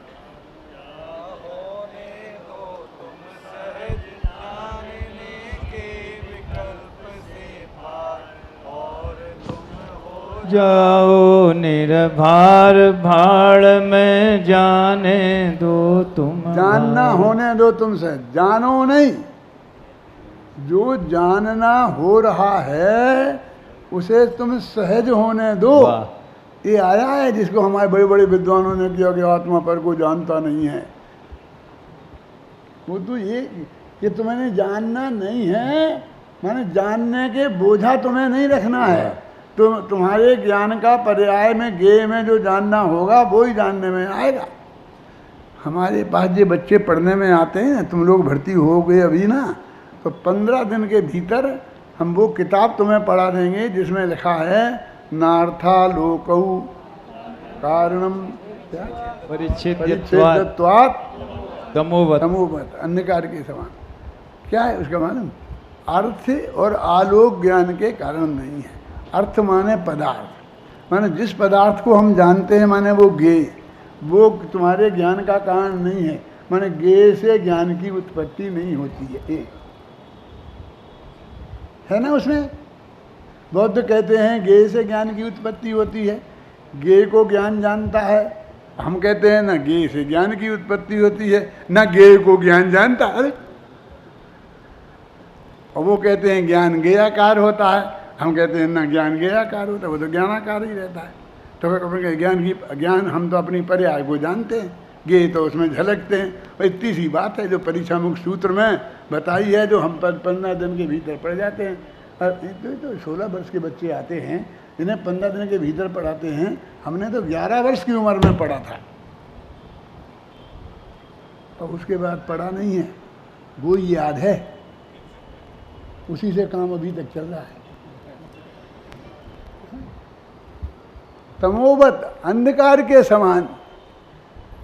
जाओ निर्भार भाड़ में जाने दो तुम। जानना होने दो तुमसे, जानो नहीं। जो जानना हो रहा है उसे तुम सहज होने दो। ये आया है जिसको हमारे बड़े बड़े विद्वानों ने किया कि आत्मा पर को जानता नहीं है। वो तो ये तुम्हें जानना नहीं है, माने जानने के बोझा तुम्हें नहीं रखना है। तो तुम्हारे ज्ञान का पर्याय में ज्ञेय में जो जानना होगा वो ही जानने में आएगा। हमारे पास जो बच्चे पढ़ने में आते हैं, तुम लोग भर्ती हो गए अभी ना, तो 15 दिन के भीतर हम वो किताब तुम्हें पढ़ा देंगे जिसमें लिखा है नार्था लोकऊ कारणम परिच्छेदत्वात् तमोवत् अन्यकार के समान। क्या है उसका मालूम? अर्थ और आलोक ज्ञान के कारण नहीं है। अर्थ माने पदार्थ, माने जिस पदार्थ को हम जानते हैं माने वो ज्ञेय, वो तुम्हारे ज्ञान का कारण नहीं है। माने ज्ञेय से ज्ञान की उत्पत्ति नहीं होती है ना। उसमें बौद्ध कहते हैं ज्ञेय से ज्ञान की उत्पत्ति होती है, ज्ञेय को ज्ञान जानता है। हम कहते हैं ना ज्ञेय से ज्ञान की उत्पत्ति होती है, ना ज्ञेय को ज्ञान जानता। अरे और वो कहते हैं ज्ञान ज्ञेयाकार होता है, हम कहते हैं ना ज्ञान ज्ञेयाकार होता है, वो तो ज्ञानाकार ही रहता है। तो ज्ञान हम तो अपनी पर्याय को जानते हैं, ज्ञेय तो उसमें झलकते हैं। और इतनी सी बात है जो परीक्षा मुक्त सूत्र में बताई है, जो हम 15 दिन के भीतर पढ़ जाते हैं। और तो 16 वर्ष के बच्चे आते हैं जिन्हें 15 दिन के भीतर पढ़ाते हैं, हमने तो 11 वर्ष की उम्र में पढ़ा था और उसके बाद पढ़ा नहीं है, वो याद है, उसी से काम अभी तक चल रहा है। तमोवत, अंधकार के समान।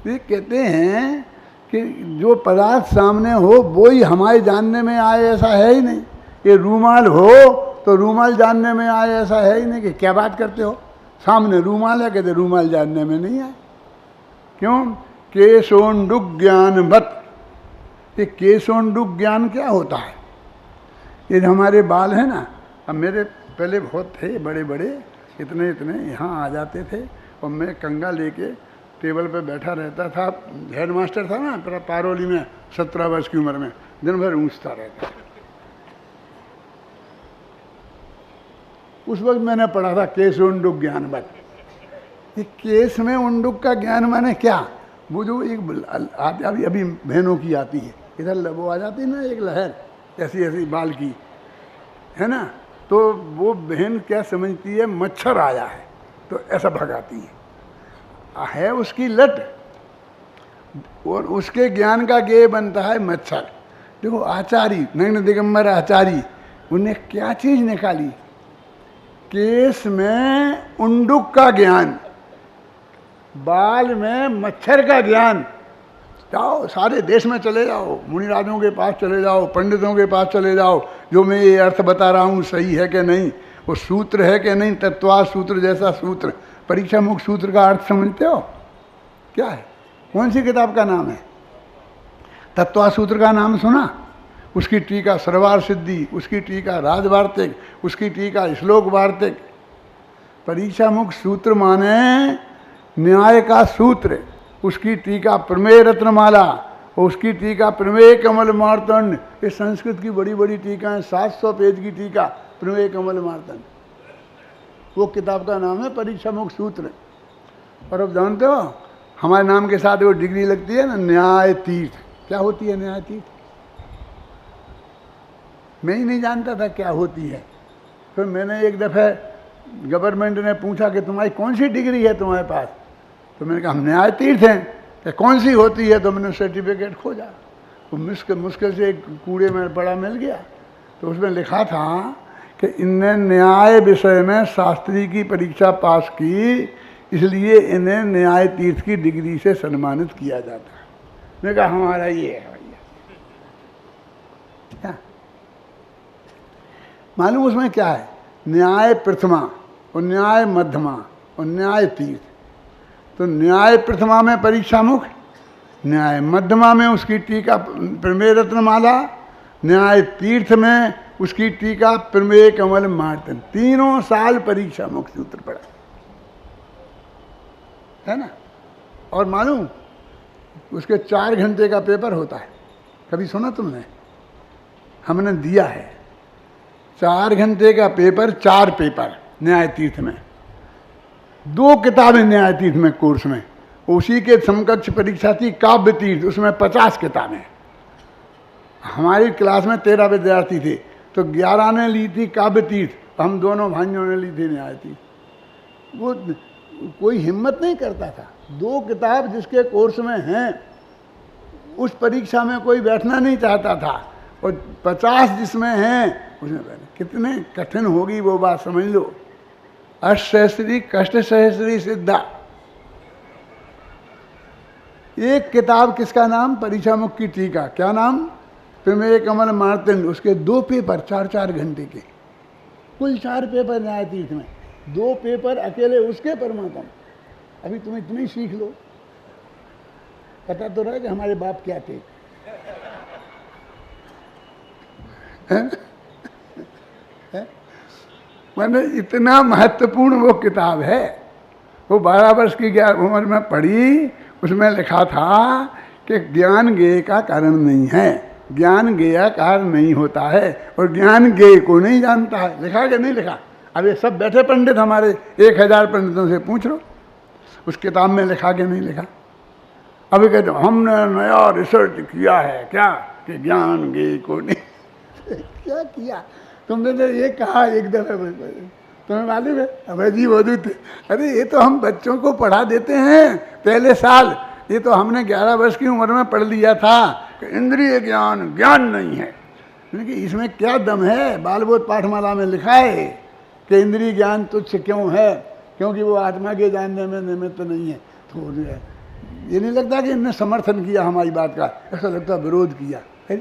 ये कहते हैं कि जो पदार्थ सामने हो वो ही हमारे जानने में आए, ऐसा है ही नहीं। ये रूमाल हो तो रूमाल जानने में आए, ऐसा है ही नहीं। कि क्या बात करते हो, सामने रूमाल है, कहते रूमाल जानने में नहीं आए। क्यों? केशोंडुक ज्ञानवत। ये केशोंडुक ज्ञान क्या होता है? ये जो हमारे बाल हैं ना, अब मेरे पहले बहुत थे बड़े बड़े, इतने इतने यहाँ आ जाते थे और मैं कंगा लेके टेबल पे बैठा रहता था। हेड मास्टर था ना पारोली में, 17 वर्ष की उम्र में, दिन भर ऊँचता रहता था। उस वक्त मैंने पढ़ा था केश उंडुक ज्ञानवत। ये केस में उंडुक का ज्ञान माने क्या? वो जो एक अभी बहनों की आती है, इधर वो आ जाती है ना एक लहर ऐसी ऐसी बाल की, है ना, तो वो बहन क्या समझती है, मच्छर आया है तो ऐसा भगाती है उसकी लट, और उसके ज्ञान का ज्ञेय बनता है मच्छर। देखो आचार्य नग्न दिगंबर आचार्य, उन्हें क्या चीज निकाली? केस में उंडुक का ज्ञान, बाल में मच्छर का ज्ञान। जाओ सारे देश में चले जाओ, मुनिराजों के पास चले जाओ, पंडितों के पास चले जाओ, जो मैं ये अर्थ बता रहा हूँ सही है कि नहीं, वो सूत्र है कि नहीं, तत्वा सूत्र जैसा सूत्र। परीक्षा मुक्त सूत्र का अर्थ समझते हो क्या है? कौन सी किताब का नाम है? तत्वा सूत्र का नाम सुना? उसकी टीका सरवार सिद्धि, उसकी टीका राजवार्तिक, उसकी टीका श्लोक वार्तिक। परीक्षा मुक्त सूत्र माने न्याय का सूत्र, उसकी टीका प्रमेय रत्नमाला, और उसकी टीका प्रमेय कमल मार्तंड। ये संस्कृत की बड़ी बड़ी टीका है, 700 पेज की टीका प्रमेय कमल मार्तंड। वो किताब का नाम है परीक्षा मुक्त सूत्र। और अब जानते हो हमारे नाम के साथ वो डिग्री लगती है ना, न्याय तीर्थ। क्या होती है न्याय तीर्थ? मैं ही नहीं जानता था क्या होती है। फिर मैंने एक दफ़े गवर्नमेंट ने पूछा कि तुम्हारी कौन सी डिग्री है तुम्हारे पास, तो मैंने कहा हम न्याय तीर्थ हैं। कि कौन सी होती है? तो मैंने सर्टिफिकेट खोजा, तो मुश्किल से एक कूड़े में बड़ा मिल गया, तो उसमें लिखा था कि इनने न्याय विषय में शास्त्री की परीक्षा पास की, इसलिए इन्हें न्याय तीर्थ की डिग्री से सम्मानित किया जाता है। मैंने कहा हमारा ये है भैया। क्या मालूम उसमें क्या है? न्याय प्रथमा और न्याय मध्यमा और न्याय तीर्थ। तो न्याय प्रथमा में परीक्षा मुक्त, न्याय मध्यमा में उसकी टीका प्रमेय रत्नमाला, न्याय तीर्थ में उसकी टीका प्रमेय कमल मार्तन। 3 साल परीक्षा मुक्त सूत्र पढ़ा है ना। और मालूम उसके 4 घंटे का पेपर होता है। कभी सुना तुमने? हमने दिया है 4 घंटे का पेपर, 4 पेपर न्याय तीर्थ में। 2 किताबें न्याय तीर्थ में कोर्स में। उसी के समकक्ष परीक्षा थी काव्य तीर्थ, उसमें 50 किताबें। हमारी क्लास में 13 विद्यार्थी थे, तो 11 ने ली थी काव्य तीर्थ, हम दोनों भाइयों ने ली थी न्याय तीर्थ। वो कोई हिम्मत नहीं करता था। 2 किताब जिसके कोर्स में हैं उस परीक्षा में कोई बैठना नहीं चाहता था, और 50 जिसमें हैं उसमें बैठना। कितने कठिन होगी वो बात समझ लो। अष्टसहस्री कष्ट सहस्री सिद्धा। एक किताब किसका नाम? परीक्षा मुक्त की टीका। क्या नाम? प्रमेय कमल मार्तंड। उसके 2 पेपर 4-4 घंटे के, कुल 4 पेपर न्याय तीर्थ में। 2 पेपर अकेले उसके परमात्मा। अभी तुम इतनी सीख लो, पता तो रहा कि हमारे बाप क्या थे। मैंने इतना महत्वपूर्ण वो किताब है। वो 12 वर्ष की उम्र में पढ़ी। उसमें लिखा था कि ज्ञान ज्ञेय का कारण नहीं है, ज्ञान ज्ञेयाकार नहीं होता है, और ज्ञान ज्ञेय को नहीं जानता है। लिखा कि नहीं लिखा? अब ये सब बैठे पंडित हमारे 1000 पंडितों से पूछ लो, उस किताब में लिखा कि नहीं लिखा? अभी कहते हमने नया रिसर्च किया है क्या कि ज्ञान ज्ञेय को नहीं क्या किया? तुमने तो ये कहा एक दफे, तुम्हें मालूम है अभयजी अवधूत, अरे ये तो हम बच्चों को पढ़ा देते हैं पहले साल, ये तो हमने 11 वर्ष की उम्र में पढ़ लिया था कि इंद्रिय ज्ञान ज्ञान नहीं है। कि इसमें क्या दम है? बालबोध पाठमाला में लिखा है कि इंद्रिय ज्ञान तुच्छ क्यों है? क्योंकि वो आत्मा के जानने में निमित्त नहीं है। तो ये नहीं लगता कि इनने समर्थन किया हमारी बात का, ऐसा लगता विरोध किया है,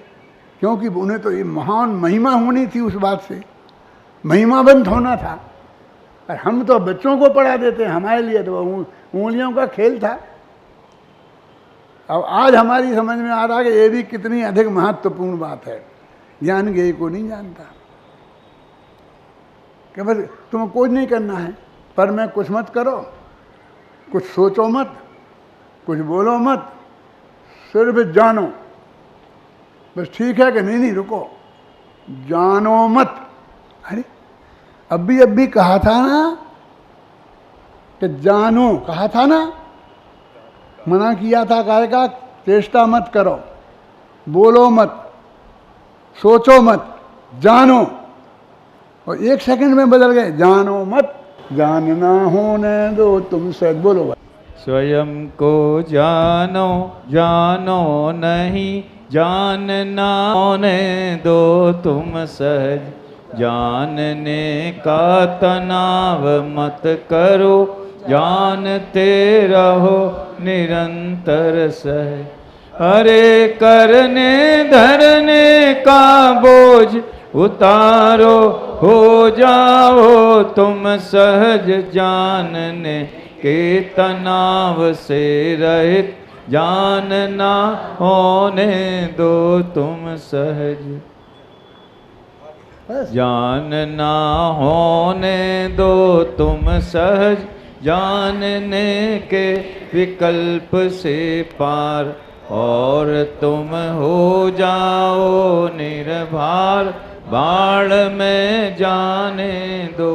क्योंकि उन्हें तो ये महान महिमा होनी थी, उस बात से महिमावंत होना था। और हम तो बच्चों को पढ़ा देते हैं, हमारे लिए तो उंगलियों का खेल था। अब आज हमारी समझ में आ रहा है कि ये भी कितनी अधिक महत्वपूर्ण बात है। ज्ञान ज्ञेय को नहीं जानता कि बस तुम्हें कुछ नहीं करना है, पर मैं कुछ मत करो, कुछ सोचो मत, कुछ बोलो मत, सिर्फ जानो बस। ठीक है कि नहीं? नहीं रुको, जानो मत। अरे अभी कहा था ना कि जानो, कहा था ना, मना किया था काय का? चेष्टा मत करो, बोलो मत, सोचो मत, जानो। और 1 सेकंड में बदल गए, जानो मत, जानना होने दो तुम सहज। बोलो स्वयं को जानो, जानो नहीं जानना होने दो तुम सहज, जानने का तनाव मत करो, जानते रहो निरंतर सहज। अरे करने धरने का बोझ उतारो, हो जाओ तुम सहज, जानने के तनाव से रहित, जानना होने दो तुम सहज, जानना होने दो तुम सहज, जानने के विकल्प से पार, और तुम हो जाओ निर्भार, बाढ़ में जाने दो,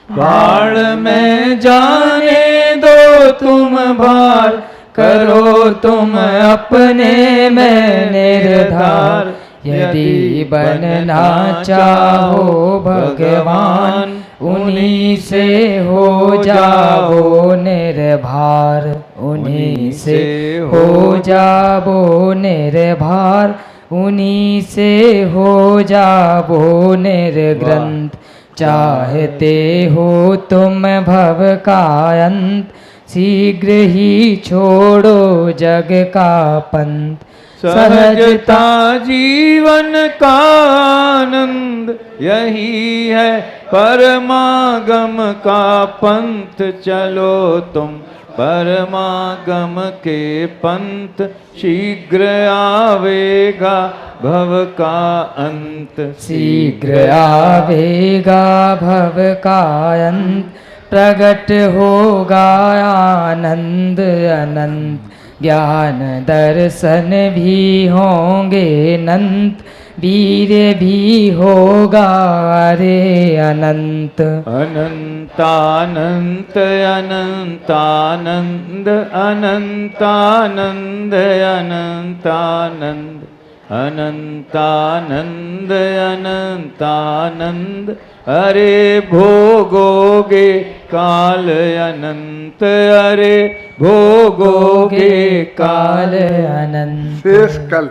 बाढ़ में जाने दो तुम भार, करो तुम अपने में निर्धार। यदि बनना चाहो भगवान, उन्हीं से हो जाओ निर्भार, उन्हीं से हो जाओ निर्भार, उन्हीं से हो जाओ निर्ग्रंथ। चाहते हो तुम भव का अंत, शीघ्र ही छोड़ो जग का पंथ। सहजता जीवन का आनंद, यही है परमागम का पंथ। चलो तुम परमागम के पंथ, शीघ्र आवेगा भव का अंत। शीघ्र आवेगा भव का अंत, प्रगट होगा आनंद अनंत। ज्ञान दर्शन भी होंगे अनंत, वीर भी होगा अरे अनंत। अनंतानंत अनंतानंद, अनंतानंद अनंतानंद, अनंतानंद अनंतानंद। अरे भोगोगे काल अनंत, अरे भोगोगे काल अनंत। शेष कल